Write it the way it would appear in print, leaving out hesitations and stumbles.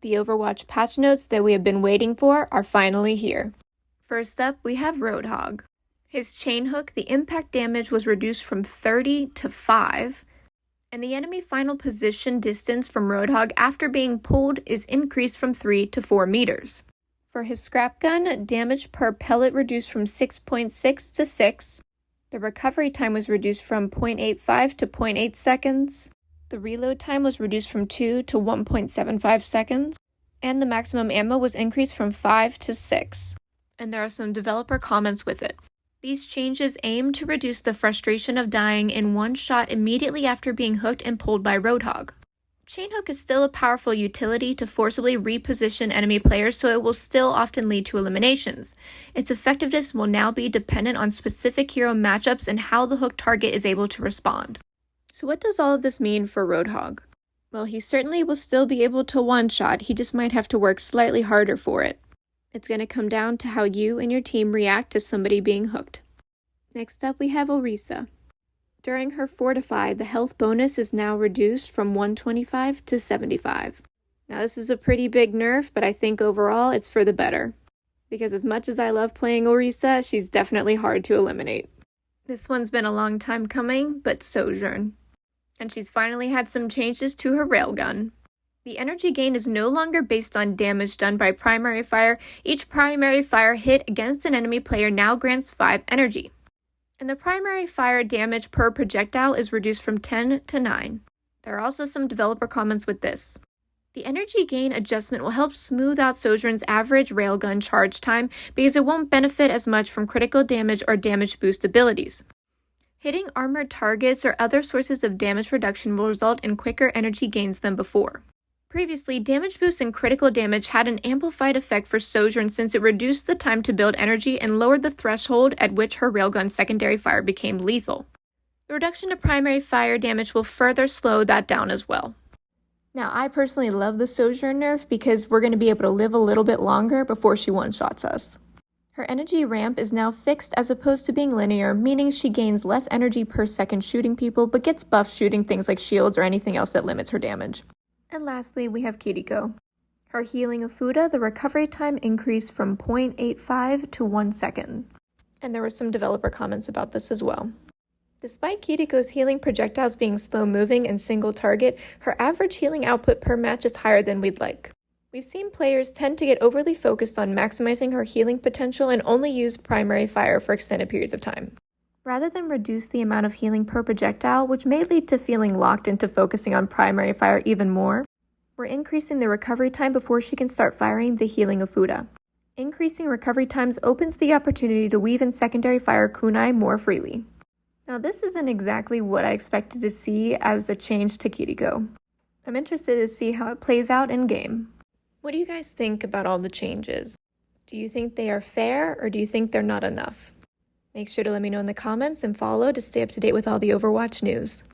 The Overwatch patch notes that we have been waiting for are finally here. First up, we have Roadhog. His chain hook, the impact damage was reduced from 30 to 5, and the enemy final position distance from Roadhog after being pulled is increased from 3 to 4 meters. For his scrap gun, damage per pellet reduced from 6.6 to 6. The recovery time was reduced from 0.85 to 0.8 seconds. The reload time was reduced from 2 to 1.75 seconds. And the maximum ammo was increased from 5 to 6. And there are some developer comments with it. These changes aim to reduce the frustration of dying in one shot immediately after being hooked and pulled by Roadhog. Chain hook is still a powerful utility to forcibly reposition enemy players, so it will still often lead to eliminations. Its effectiveness will now be dependent on specific hero matchups and how the hook target is able to respond. So what does all of this mean for Roadhog? Well, he certainly will still be able to one-shot, he just might have to work slightly harder for it. It's going to come down to how you and your team react to somebody being hooked. Next up, we have Orisa. During her Fortify, the health bonus is now reduced from 125 to 75. Now this is a pretty big nerf, but I think overall it's for the better. Because as much as I love playing Orisa, she's definitely hard to eliminate. This one's been a long time coming, but Sojourn. And she's finally had some changes to her railgun. The energy gain is no longer based on damage done by primary fire. Each primary fire hit against an enemy player now grants 5 energy. And the primary fire damage per projectile is reduced from 10 to 9. There are also some developer comments with this. The energy gain adjustment will help smooth out Sojourn's average railgun charge time because it won't benefit as much from critical damage or damage boost abilities. Hitting armored targets or other sources of damage reduction will result in quicker energy gains than before. Previously, damage boost and critical damage had an amplified effect for Sojourn since it reduced the time to build energy and lowered the threshold at which her railgun's secondary fire became lethal. The reduction to primary fire damage will further slow that down as well. Now, I personally love the Sojourn nerf because we're going to be able to live a little bit longer before she one-shots us. Her energy ramp is now fixed as opposed to being linear, meaning she gains less energy per second shooting people, but gets buffed shooting things like shields or anything else that limits her damage. And lastly, we have Kiriko. Her healing of Fuda, the recovery time increased from 0.85 to 1 second. And there were some developer comments about this as well. Despite Kiriko's healing projectiles being slow-moving and single target, her average healing output per match is higher than we'd like. We've seen players tend to get overly focused on maximizing her healing potential and only use primary fire for extended periods of time. Rather than reduce the amount of healing per projectile, which may lead to feeling locked into focusing on primary fire even more, we're increasing the recovery time before she can start firing the healing of Fuda. Increasing recovery times opens the opportunity to weave in secondary fire kunai more freely. Now this isn't exactly what I expected to see as a change to Kiriko. I'm interested to see how it plays out in game. What do you guys think about all the changes? Do you think they are fair or do you think they're not enough? Make sure to let me know in the comments and follow to stay up to date with all the Overwatch news.